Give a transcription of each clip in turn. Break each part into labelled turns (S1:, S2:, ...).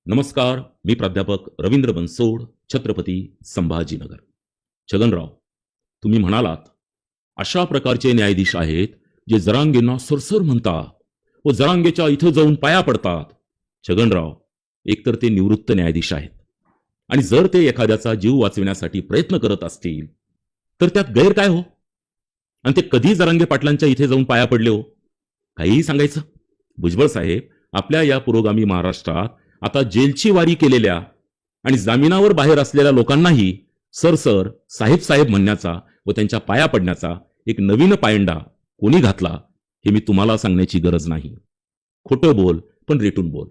S1: नमस्कार, मी प्राध्यापक रवींद्र बनसोड, छत्रपती संभाजीनगर. छगनराव, तुम्ही म्हणालात अशा प्रकारचे न्यायाधीश आहेत जे जरांगेंना सरसर म्हणतात व जरांगेच्या इथं जाऊन पाया पडतात. छगनराव, एकतर ते निवृत्त न्यायाधीश आहेत आणि जर ते एखाद्याचा जीव वाचविण्यासाठी प्रयत्न करत असतील तर त्यात गैर काय हो? आणि ते कधी जरांगे पाटलांच्या इथे जाऊन पाया पडले हो? काहीही सांगायचं. भुजबळ साहेब, आपल्या या पुरोगामी महाराष्ट्रात आता जेलची वारी केलेल्या आणि जामिनावर बाहेर असलेल्या लोकांनाही सर साहेब साहेब म्हणण्याचा व त्यांच्या पाया पडण्याचा एक नवीन पायंडा कोणी घातला हे मी तुम्हाला सांगण्याची गरज नाही. खोटं बोल पण रेटून बोल.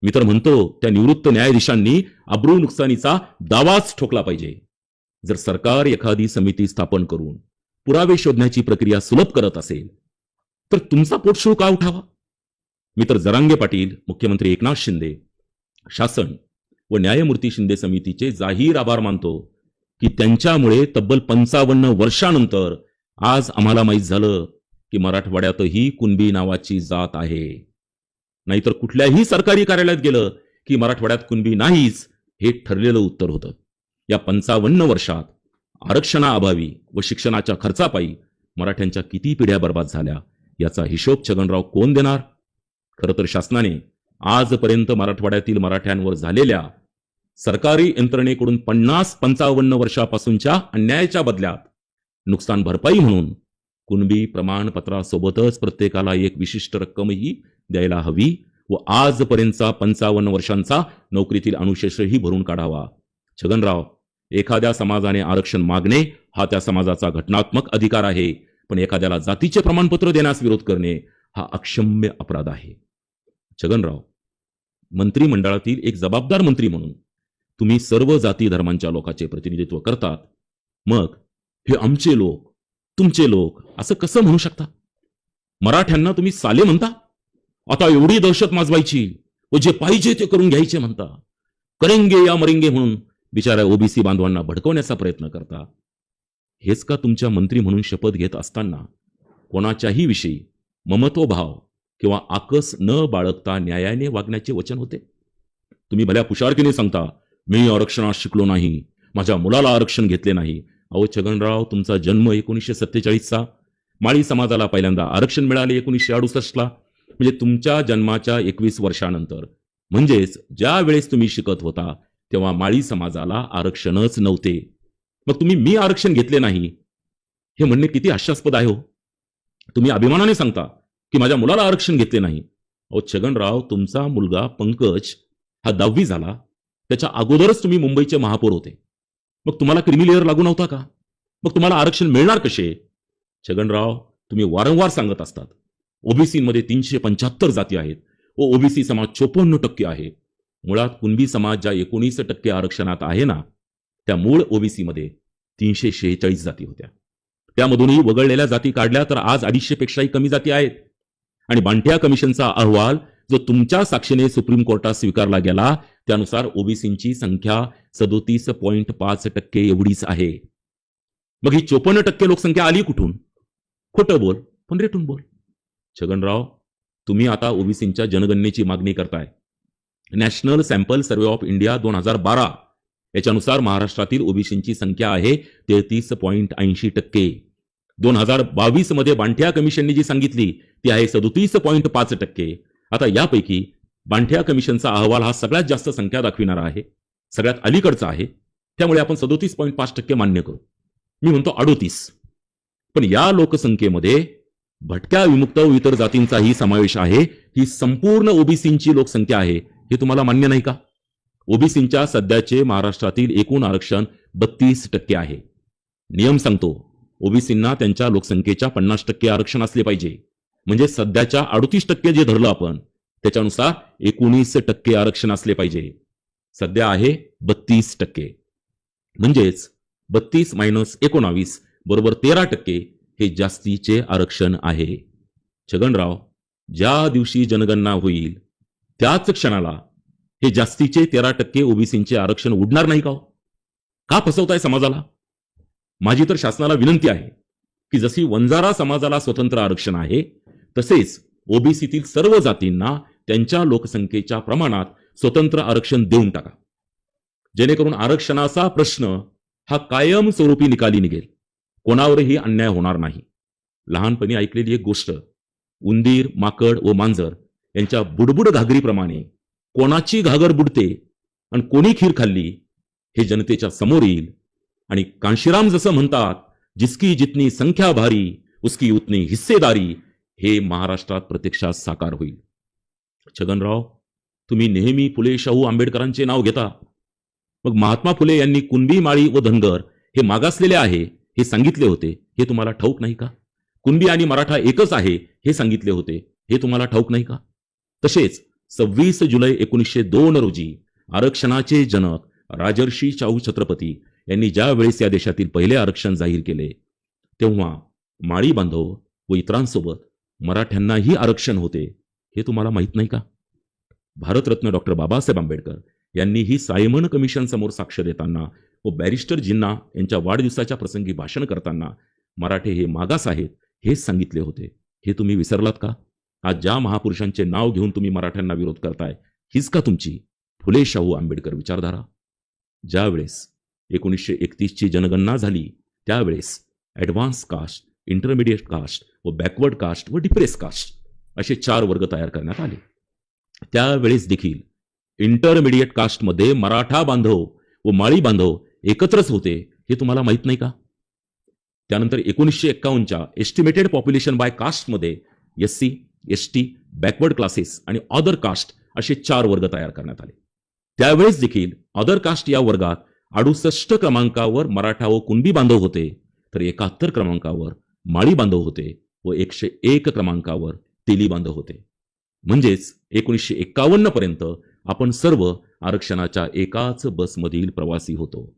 S1: मी तर म्हणतो त्या निवृत्त न्यायाधीशांनी अब्रू नुकसानीचा दावाच ठोकला पाहिजे. जर सरकार एखादी समिती स्थापन करून पुरावे शोधण्याची प्रक्रिया सुलभ करत असेल तर तुमचा पोटशूळ का उठावा? मी तर जरांगे पाटील, मुख्यमंत्री एकनाथ शिंदे, शासन व न्यायमूर्ती शिंदे समितीचे जाहीर आभार मानतो की त्यांच्यामुळे तब्बल 55 वर्षानंतर आज आम्हाला माहीत झालं की मराठवाड्यातही कुणबी नावाची जात आहे. नाहीतर कुठल्याही सरकारी कार्यालयात गेलं की मराठवाड्यात कुणबी नाहीच हे ठरलेलं उत्तर होतं. या 55 वर्षात आरक्षणाअभावी व शिक्षणाच्या खर्चापायी मराठ्यांच्या किती पिढ्या बर्बाद झाल्या याचा हिशोब छगनराव कोण देणार? खरं तर शासनाने आजपर्यंत मराठवाड्यातील मराठ्यांवर झालेल्या सरकारी यंत्रणेकडून 50-55 वर्षापासूनच्या अन्यायाच्या बदल्यात नुकसान भरपाई म्हणून कुणबी प्रमाणपत्रासोबतच प्रत्येकाला एक विशिष्ट रक्कमही द्यायला हवी व आजपर्यंतचा 55 वर्षांचा नोकरीतील अनुशेषही भरून काढावा. छगनराव, एखाद्या समाजाने आरक्षण मागणे हा त्या समाजाचा घटनात्मक अधिकार आहे, पण एखाद्याला जातीचे प्रमाणपत्र देण्यास विरोध करणे हा अक्षम्य अपराध आहे. छगनराव, मंत्रिमंडळातील एक जबाबदार मंत्री म्हणून तुम्ही सर्व जाती धर्मांच्या लोकांचे प्रतिनिधित्व करतात. मग हे आमचे लोक, तुमचे लोक असं कसं म्हणू शकता? मराठ्यांना तुम्ही साले म्हणता? आता एवढी दहशत माजवायची व जे पाहिजे ते करून घ्यायचे म्हणता. करेंगे या मरेंगे म्हणून बिचाऱ्या ओबीसी बांधवांना भडकवण्याचा प्रयत्न करता. हेच का तुमच्या मंत्री म्हणून शपथ घेत असताना कोणाच्याही विषयी ममत्वभाव किंवा आकस न बाळगता न्यायाने वागण्याचे वचन होते? तुम्ही भल्या पुशारकीने सांगता मी आरक्षणात शिकलो नाही, माझ्या मुलाला आरक्षण घेतले नाही. अहो छगनराव, तुमचा जन्म 1947चा, माळी समाजाला पहिल्यांदा आरक्षण मिळाले 1968ला. म्हणजे तुमच्या जन्माच्या 21 वर्षानंतर, म्हणजेच ज्या वेळेस तुम्ही शिकत होता तेव्हा माळी समाजाला आरक्षणच नव्हते. मग तुम्ही मी आरक्षण घेतले नाही हे म्हणणे किती हास्यास्पद आहे हो. तुम्ही अभिमानाने सांगता की माझ्या मुलाला आरक्षण घेतले नाही. अहो छगनराव, तुमचा मुलगा पंकज हा 10वी झाला, त्याच्या अगोदरच तुम्ही मुंबईचे महापौर होते. मग तुम्हाला क्रिमी लेअर लागू नव्हता का? मग तुम्हाला आरक्षण मिळणार कसे? छगनराव, तुम्ही वारंवार सांगत असतात ओबीसीमध्ये 375 जाती आहेत व ओबीसी समाज 54% आहे. मुळात कुणबी समाज ज्या 19% आरक्षणात आहे ना, त्या मूळ ओबीसी मध्ये 346 जाती होत्या. त्यामधूनही वगळलेल्या जाती काढल्या तर आज 250 पेक्षाही कमी जाती आहेत. आणि बांटिया कमिशनचा अहवाल जो तुमच्या साक्षीने सुप्रीम कोर्टात स्वीकारला गेला त्यानुसार ओबीसींची संख्या 37.5% एवढीच आहे. मग ही 54% लोकसंख्या आली कुठून? खोटं बोल पण रेटून बोल. छगनराव, तुम्ही आता ओबीसींच्या जनगणनेची मागणी करताय. National sample survey of India 2012 याच्यानुसार महाराष्ट्रातील ओबीसींची संख्या आहे 33.80%. 2022 मध्ये बांटिया कमिशनने जी सांगितली ती आहे 37.5%. आता यापैकी बांटिया कमिशनचा अहवाल हा सगळ्यात जास्त संख्या दाखविणारा आहे, सगळ्यात अलीकडचा आहे. त्यामुळे आपण 37.5% मान्य करू. मी म्हणतो 38. पण या लोकसंख्येमध्ये भटक्या, विमुक्त व इतर जातींचाही समावेश आहे. ही संपूर्ण ओबीसींची लोकसंख्या आहे. हे तुम्हाला मान्य नाही का? ओबीसींच्या सध्याचे महाराष्ट्रातील एकूण आरक्षण 32% आहे. नियम सांगतो ओबीसींना त्यांच्या लोकसंख्येच्या 50% आरक्षण असले पाहिजे. म्हणजे सध्याच्या 38% जे धरलं आपण त्याच्यानुसार 19% आरक्षण असले पाहिजे. सध्या आहे 32%. म्हणजेच 32 - 19 बरोबर 13% हे जास्तीचे आरक्षण आहे. छगनराव, ज्या दिवशी जनगणना होईल त्याच क्षणाला हे जास्तीचे 13% ओबीसींचे आरक्षण उडणार नाही का? का फसवताय समाजाला? माझी तर शासनाला विनंती आहे की जशी वंजारा समाजाला स्वतंत्र आरक्षण आहे तसेच ओबीसीतील सर्व जातींना त्यांच्या लोकसंख्येच्या प्रमाणात स्वतंत्र आरक्षण देऊन टाका, जेणेकरून आरक्षणाचा प्रश्न हा कायमस्वरूपी निकाली निघेल, कोणावरही अन्याय होणार नाही. लहानपणी ऐकलेली एक गोष्ट, उंदीर, माकड व मांजर यांच्या बुडबुड घागरीप्रमाणे कोणाची घागर बुडते आणि कोणी खीर खाल्ली हे जनतेच्या समोर येईल. आणि कांशीराम जसं म्हणतात, जिसकी जितनी संख्या भारी उसकी उतनी हिस्सेदारी, हे महाराष्ट्रात प्रत्यक्षात साकार होईल. छगनराव, तुम्ही नेहमी फुले, शाहू, आंबेडकरांचे नाव घेता. मग महात्मा फुले यांनी कुणबी, माळी व धनगर हे मागासलेले आहे हे सांगितले होते, हे तुम्हाला ठाऊक नाही का? कुणबी आणि मराठा एकच आहे हे सांगितले होते, हे तुम्हाला ठाऊक नाही का? तसेच 26 जुलै 1902 रोजी आरक्षणाचे जनक राजर्षी शाहू छत्रपती यांनी ज्या वेळेस या देशातील पहिले आरक्षण जाहीर केले, तेव्हा माळी बांधव व इतरांसोबत मराठ्यांनाही आरक्षण होते, हे तुम्हाला माहित नाही का? भारतरत्न डॉक्टर बाबासाहेब आंबेडकर यांनीही सायमन कमिशन समोर साक्ष देताना व बॅरिस्टर जिन्ना यांच्या वाढदिवसाच्या प्रसंगी भाषण करताना मराठे हे मागास आहेत हेच सांगितले होते, हे तुम्ही विसरलात का? आज ज्या महापुरुषांचे नाव घेऊन तुम्ही मराठ्यांना विरोध करताय, हीच का तुमची फुले, शाहू, आंबेडकर विचारधारा? ज्यावेळेस 1931 ची जनगणना झाली, त्यावेळेस ॲडव्हान्स कास्ट, इंटरमिडिएट कास्ट व बॅकवर्ड कास्ट व डिप्रेस कास्ट असे 4 वर्ग तयार करण्यात आले. त्यावेळेस देखील इंटरमिडिएट कास्टमध्ये मराठा बांधव व माळी बांधव एकत्रच होते, हे तुम्हाला माहित नाही का? त्यानंतर 1951च्या एस्टिमेटेड पॉप्युलेशन बाय कास्टमध्ये SC, ST, बॅकवर्ड क्लासेस आणि अदर कास्ट असे 4 वर्ग तयार करण्यात आले. त्यावेळेस देखील अदर कास्ट या वर्गात 68 क्रमांकावर मराठा व कुणबी बांधव होते, तर 71 क्रमांकावर माळी बांधव होते व 101 क्रमांकावर तेली बांधव होते. म्हणजेच 1951 पर्यंत आपण सर्व आरक्षणाच्या एकाच बसमधील प्रवासी होतो.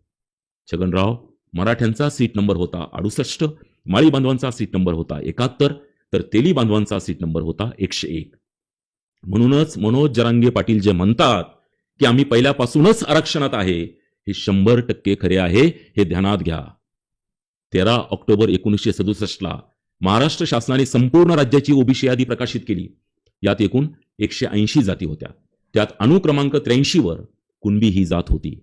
S1: छगनराव, मराठ्यांचा सीट नंबर होता 68, माळी बांधवांचा सीट नंबर होता 71, तर तेली बांधवांचा सीट नंबर होता 101. म्हणूनच मनोज जरांगे पाटील जे म्हणतात की आम्ही पहिल्यापासूनच आरक्षणात आहे, हे 100% खरे आहे, हे ध्यानात घ्या. 13 ऑक्टोबर 1967 महाराष्ट्र शासनाने संपूर्ण राज्याची ओबीसी यादी प्रकाशित केली. यात एकूण 180 जाती होत्या. त्यात अनुक्रमांक 83 वर कुणबी ही जात होती.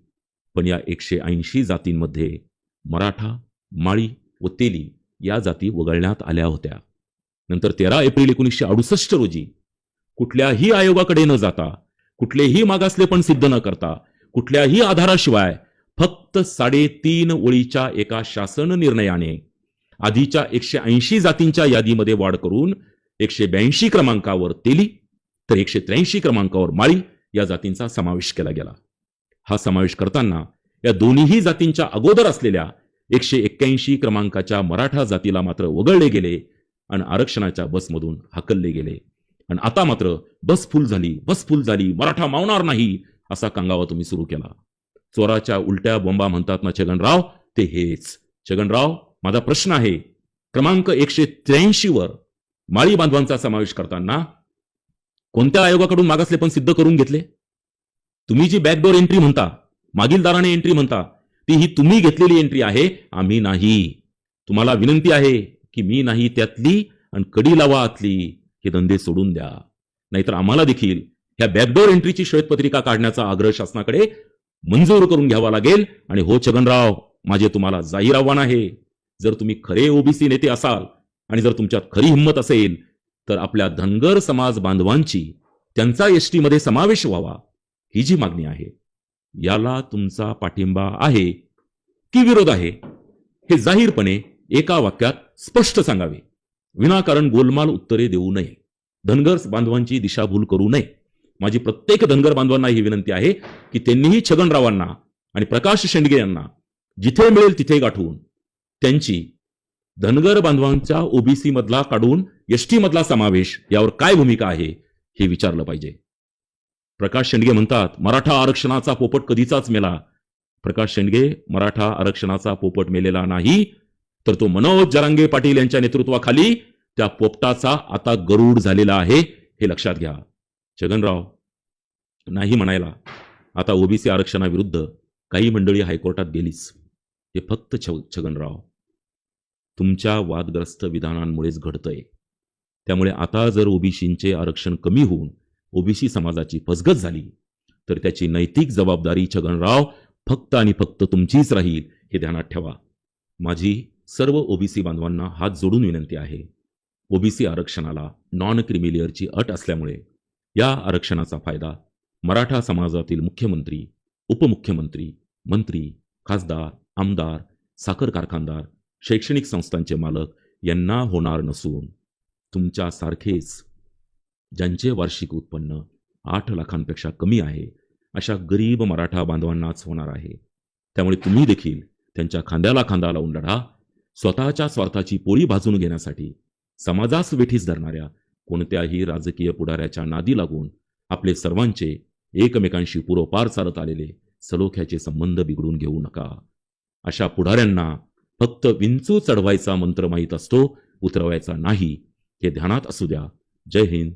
S1: पण या 180 जातींमध्ये मराठा, माळी व तेली या जाती वगळण्यात आल्या होत्या. नंतर 13 एप्रिल 1968 रोजी कुठल्याही आयोगाकडे न जाता, कुठलेही मागासलेपण सिद्ध न करता, कुठल्याही आधाराशिवाय फक्त 3.5 ओळीच्या एका शासन निर्णयाने आधीच्या 180 जातींच्या यादीमध्ये वाढ करून 182 क्रमांकावर तेली तर 183 क्रमांकावर माळी या जातींचा समावेश केला गेला. हा समावेश करताना या दोन्ही जातींच्या अगोदर असलेल्या 181 क्रमांकाच्या मराठा जातीला मात्र वगळले गेले आणि आरक्षणाच्या बसमधून हाकलले गेले. आणि आता मात्र बस फुल झाली, मराठा मावणार नाही असा कांगावा तुम्ही सुरू केला. चोराच्या उलट्या बोंबा म्हणतात ना छगनराव, ते हेच. छगनराव, माझा प्रश्न आहे, क्रमांक 183 वर माळी बांधवांचा समावेश करताना कोणत्या आयोगाकडून मागासलेपण सिद्ध करून घेतले? तुम्ही जी बॅकडोर एंट्री म्हणता, मागील दाराने एंट्री म्हणता, ती ही तुम्ही घेतलेली एंट्री आहे, आम्ही नाही. तुम्हाला विनंती आहे की मी नाही त्यातली आणि कडी लावा आतली हे धंदे सोडून द्या, नाहीतर आम्हाला देखील ह्या बॅकडोर एंट्रीची श्वेतपत्रिका काढण्याचा आग्रह शासनाकडे मंजूर करून घ्यावा लागेल. आणि हो छगनराव, माझे तुम्हाला जाहीर आव्हान आहे, जर तुम्ही खरे ओबीसी नेते असाल आणि जर तुमच्यात खरी हिंमत असेल तर आपल्या धनगर समाज बांधवांची त्यांचा एसटी मध्ये समावेश व्हावा ही जी मागणी आहे, याला तुमचा पाठिंबा आहे की विरोध आहे हे जाहीरपणे एका वाक्यात स्पष्ट सांगावे. विनाकारण गोलमाल उत्तरे देऊ नये, धनगर बांधवांची दिशाभूल करू नये. माझी प्रत्येक धनगर बांधवांना ही विनंती आहे की त्यांनीही छगनरावांना आणि प्रकाश शेंडगे यांना जिथे मिळेल तिथे गाठवून त्यांची धनगर बांधवांच्या ओबीसी मधला काढून एसटी मधला समावेश यावर काय भूमिका आहे हे विचारलं पाहिजे. प्रकाश शेंडगे म्हणतात मराठा आरक्षणाचा पोपट कधीचाच मेला. प्रकाश शेंडगे, मराठा आरक्षणाचा पोपट मेलेला नाही, तर तो मनोज जरांगे पाटील यांच्या नेतृत्वाखाली त्या पोपटाचा आता गरुड झालेला आहे, हे लक्षात घ्या. छगनराव, नाही म्हणायला आता ओबीसी आरक्षणाविरुद्ध काही मंडळी हायकोर्टात गेलीच. हे फक्त छगनराव तुमच्या वादग्रस्त विधानांमुळेच घडतंय. त्यामुळे आता जर ओबीसींचे आरक्षण कमी होऊन ओबीसी समाजाची फसगत झाली तर त्याची नैतिक जबाबदारी छगनराव फक्त आणि फक्त तुमचीच राहील हे ध्यानात ठेवा. माझी सर्व ओबीसी बांधवांना हात जोडून विनंती आहे. ओबीसी आरक्षणाला नॉन क्रिमिलियरची अट असल्यामुळे या आरक्षणाचा फायदा मराठा समाजातील मुख्यमंत्री, उपमुख्यमंत्री, मंत्री, खासदार, आमदार, साखर कारखानदार, शैक्षणिक संस्थांचे मालक यांना होणार नसून तुमच्यासारखेच ज्यांचे वार्षिक उत्पन्न 8 लाखांपेक्षा कमी आहे अशा गरीब मराठा बांधवांनाच होणार आहे. त्यामुळे तुम्ही देखील त्यांच्या खांद्याला खांदा लावून लढा. स्वतःच्या स्वार्थाची पोळी भाजून घेण्यासाठी समाजास वेठीस धरणाऱ्या कोणत्याही राजकीय पुढाऱ्याच्या नादी लागून आपले सर्वांचे एकमेकांशी पूर्वपार चालत आलेले सलोख्याचे संबंध बिघडून घेऊ नका. अशा पुढाऱ्यांना फक्त विंचू चढवायचा मंत्र माहीत असतो, उतरवायचा नाही, हे ध्यानात असू द्या. जय हिंद.